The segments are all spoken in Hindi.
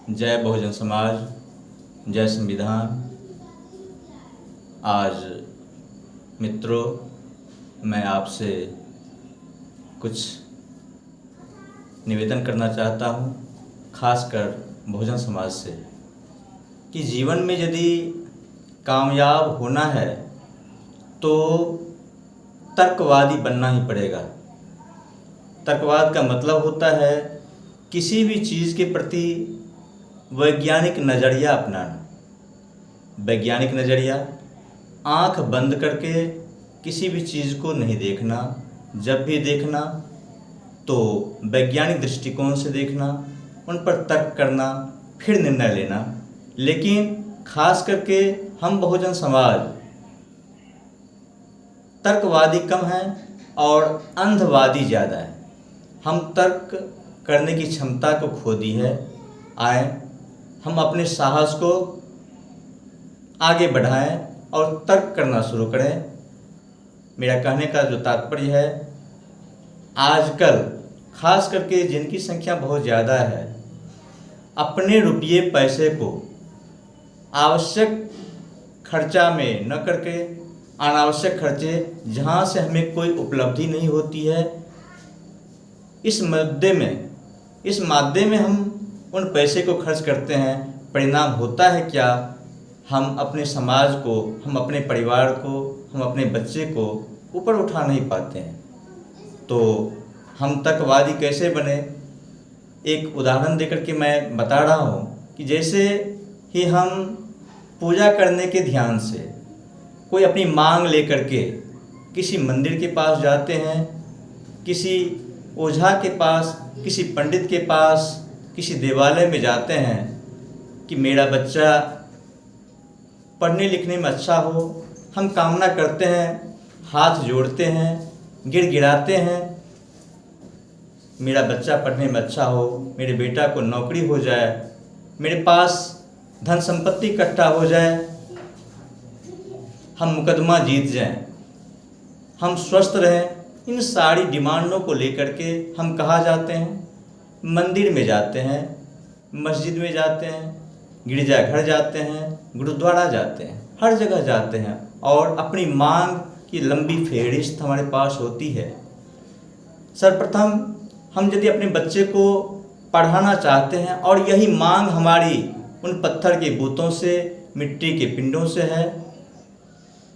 जय बहुजन समाज, जय संविधान। आज मित्रों, मैं आपसे कुछ निवेदन करना चाहता हूँ, खासकर बहुजन समाज से, कि जीवन में यदि कामयाब होना है तो तर्कवादी बनना ही पड़ेगा। तर्कवाद का मतलब होता है किसी भी चीज़ के प्रति वैज्ञानिक नज़रिया अपनाना। वैज्ञानिक नज़रिया, आँख बंद करके किसी भी चीज़ को नहीं देखना, जब भी देखना तो वैज्ञानिक दृष्टिकोण से देखना, उन पर तर्क करना, फिर निर्णय लेना। लेकिन खास करके हम बहुजन समाज तर्कवादी कम हैं और अंधवादी ज़्यादा है। हम तर्क करने की क्षमता को खो दी है। आए हम अपने साहस को आगे बढ़ाएं और तर्क करना शुरू करें। मेरा कहने का जो तात्पर्य है, आजकल खास करके जिनकी संख्या बहुत ज़्यादा है, अपने रुपये पैसे को आवश्यक खर्चा में न करके अनावश्यक खर्चे, जहाँ से हमें कोई उपलब्धि नहीं होती है, इस माध्यम में हम उन पैसे को खर्च करते हैं। परिणाम होता है क्या? हम अपने समाज को, हम अपने परिवार को, हम अपने बच्चे को ऊपर उठा नहीं पाते हैं। तो हम तर्कवादी कैसे बने? एक उदाहरण देकर के मैं बता रहा हूँ कि जैसे ही हम पूजा करने के ध्यान से कोई अपनी मांग लेकर के किसी मंदिर के पास जाते हैं, किसी ओझा के पास, किसी पंडित के पास, किसी देवालय में जाते हैं कि मेरा बच्चा पढ़ने लिखने में अच्छा हो, हम कामना करते हैं, हाथ जोड़ते हैं, गिड़गिड़ाते हैं, मेरा बच्चा पढ़ने में अच्छा हो, मेरे बेटा को नौकरी हो जाए, मेरे पास धन संपत्ति इकट्ठा हो जाए, हम मुकदमा जीत जाएं, हम स्वस्थ रहें। इन सारी डिमांडों को लेकर के हम कहाँ जाते हैं? मंदिर में जाते हैं, मस्जिद में जाते हैं, गिरजाघर जाते हैं, गुरुद्वारा जाते हैं, हर जगह जाते हैं और अपनी मांग की लंबी फेहरिस्त हमारे पास होती है। सर्वप्रथम हम यदि अपने बच्चे को पढ़ाना चाहते हैं और यही मांग हमारी उन पत्थर के बूतों से, मिट्टी के पिंडों से है,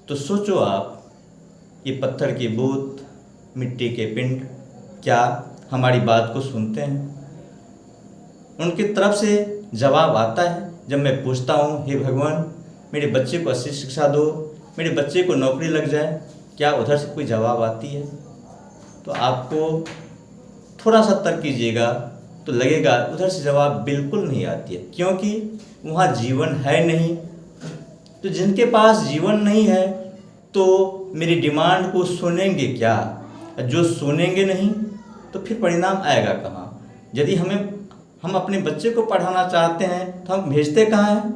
तो सोचो आप, ये पत्थर के बूत, मिट्टी के पिंड क्या हमारी बात को सुनते हैं? उनकी तरफ से जवाब आता है जब मैं पूछता हूँ, हे भगवान, मेरे बच्चे को अच्छी शिक्षा दो, मेरे बच्चे को नौकरी लग जाए, क्या उधर से कोई जवाब आती है? तो आपको थोड़ा सा तर्क कीजिएगा तो लगेगा उधर से जवाब बिल्कुल नहीं आती है, क्योंकि वहाँ जीवन है नहीं। तो जिनके पास जीवन नहीं है तो मेरी डिमांड को सुनेंगे क्या? जो सुनेंगे नहीं तो फिर परिणाम आएगा कहाँ? यदि हम अपने बच्चे को पढ़ाना चाहते हैं तो हम भेजते कहाँ हैं?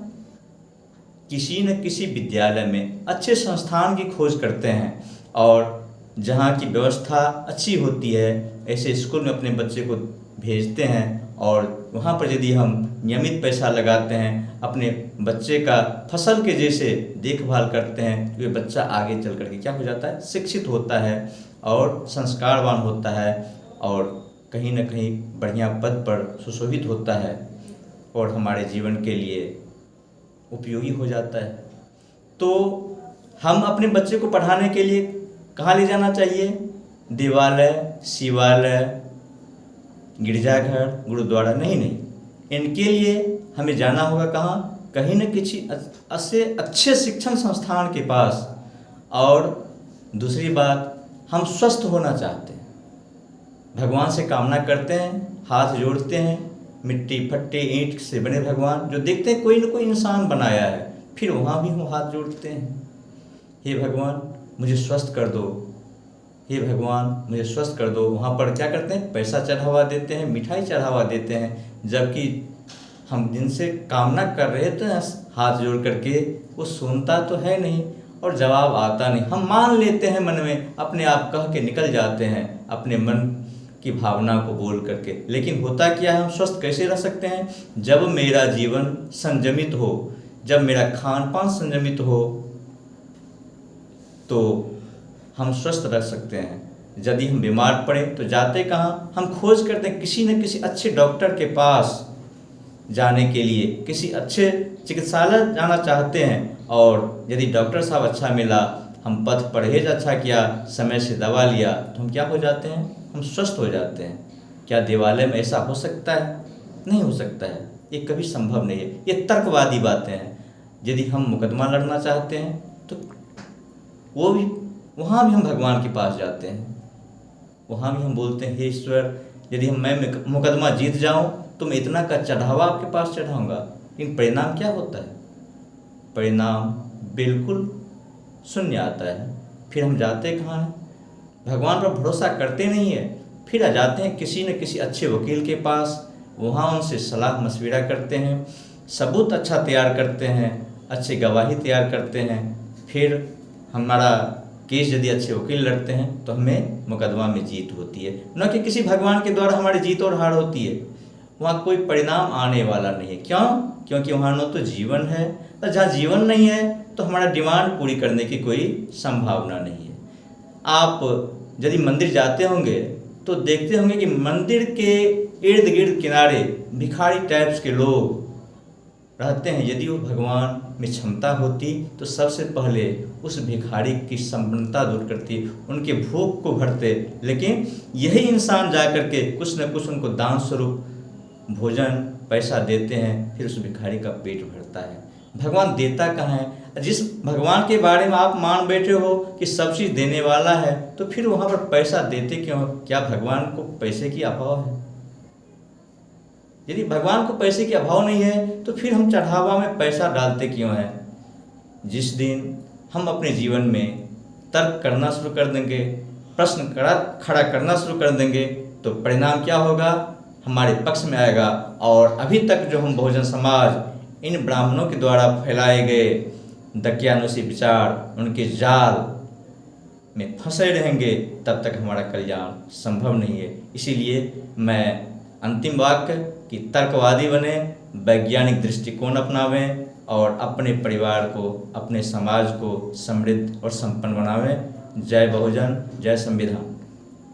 किसी न किसी विद्यालय में, अच्छे संस्थान की खोज करते हैं और जहाँ की व्यवस्था अच्छी होती है, ऐसे स्कूल में अपने बच्चे को भेजते हैं और वहाँ पर यदि हम नियमित पैसा लगाते हैं, अपने बच्चे का फसल के जैसे देखभाल करते हैं, तो ये बच्चा आगे चल करके क्या हो जाता है? शिक्षित होता है और संस्कारवान होता है और कहीं न कहीं बढ़िया पद पर सुशोभित होता है और हमारे जीवन के लिए उपयोगी हो जाता है। तो हम अपने बच्चे को पढ़ाने के लिए कहाँ ले जाना चाहिए? देवालय, शिवालय, गिरजाघर, गुरुद्वारा नहीं। इनके लिए हमें जाना होगा कहाँ? कहीं न किसी अच्छे शिक्षण संस्थान के पास। और दूसरी बात, हम स्वस्थ होना चाहते हैं, भगवान से कामना करते हैं, हाथ जोड़ते हैं, मिट्टी फट्टे ईंट से बने भगवान जो देखते हैं कोई न कोई इंसान बनाया है, फिर वहाँ भी हम हाथ जोड़ते हैं, हे भगवान मुझे स्वस्थ कर दो, हे भगवान मुझे स्वस्थ कर दो। वहाँ पर क्या करते हैं? पैसा चढ़ावा देते हैं, मिठाई चढ़ावा देते हैं, जबकि हम जिनसे कामना कर रहे थे हाथ जोड़ करके, वो सुनता तो है नहीं और जवाब आता नहीं। हम मान लेते हैं मन में, अपने आप कह के निकल जाते हैं, अपने मन की भावना को बोल करके। लेकिन होता क्या है, हम स्वस्थ कैसे रह सकते हैं? जब मेरा जीवन संयमित हो, जब मेरा खान पान संयमित हो, तो हम स्वस्थ रह सकते हैं। यदि हम बीमार पड़े तो जाते कहाँ? हम खोज करते हैं किसी न किसी अच्छे डॉक्टर के पास जाने के लिए, किसी अच्छे चिकित्सालय जाना चाहते हैं। और यदि डॉक्टर साहब अच्छा मिला, हम पथ परहेज अच्छा किया, समय से दवा लिया, तो हम क्या हो जाते हैं? हम स्वस्थ हो जाते हैं। क्या देवालय में ऐसा हो सकता है? नहीं हो सकता है, ये कभी संभव नहीं है। ये तर्कवादी बातें हैं। यदि हम मुकदमा लड़ना चाहते हैं तो वो भी, वहाँ भी हम भगवान के पास जाते हैं। वहाँ भी हम बोलते हैं, हे ईश्वर, यदि मैं मुकदमा जीत जाऊँ तो मैं इतना का चढ़ावा आपके पास चढ़ाऊँगा। लेकिन परिणाम क्या होता है? परिणाम बिल्कुल शून्य आता है। फिर हम जाते कहाँ हैं? भगवान पर भरोसा करते नहीं है। फिर आ जाते हैं किसी न किसी अच्छे वकील के पास, वहाँ उनसे सलाह मशविरा करते हैं, सबूत अच्छा तैयार करते हैं, अच्छी गवाही तैयार करते हैं। फिर हमारा केस यदि अच्छे वकील लड़ते हैं तो हमें मुकदमा में जीत होती है, न कि किसी भगवान के द्वारा हमारी जीत और हार होती है। वहाँ कोई परिणाम आने वाला नहीं है। क्यों? क्योंकि वहाँ न तो जीवन है, और जहाँ जीवन नहीं है तो हमारा डिमांड पूरी करने की कोई संभावना नहीं है। आप यदि मंदिर जाते होंगे तो देखते होंगे कि मंदिर के इर्द गिर्द किनारे भिखारी टाइप्स के लोग रहते हैं। यदि वो भगवान में क्षमता होती तो सबसे पहले उस भिखारी की संपन्नता दूर करती, उनके भूख को भरते। लेकिन यही इंसान जा कर के कुछ न कुछ उनको दान स्वरूप भोजन पैसा देते हैं, फिर उस भिखारी का पेट भरता है। भगवान देता कहाँ है? जिस भगवान के बारे में आप मान बैठे हो कि सब चीज़ देने वाला है, तो फिर वहाँ पर पैसा देते क्यों? क्या भगवान को पैसे की अभाव है? यदि भगवान को पैसे की अभाव नहीं है तो फिर हम चढ़ावा में पैसा डालते क्यों हैं? जिस दिन हम अपने जीवन में तर्क करना शुरू कर देंगे, प्रश्न खड़ा करना शुरू कर देंगे, तो परिणाम क्या होगा? हमारे पक्ष में आएगा। और अभी तक जो हम बहुजन समाज इन ब्राह्मणों के द्वारा फैलाए गए दकियानुसी विचार, उनके जाल में फंसे रहेंगे, तब तक हमारा कल्याण संभव नहीं है। इसीलिए मैं अंतिम वाक्य कि तर्कवादी बने, वैज्ञानिक दृष्टिकोण अपनावें और अपने परिवार को, अपने समाज को समृद्ध और संपन्न बनावें। जय बहुजन, जय संविधान।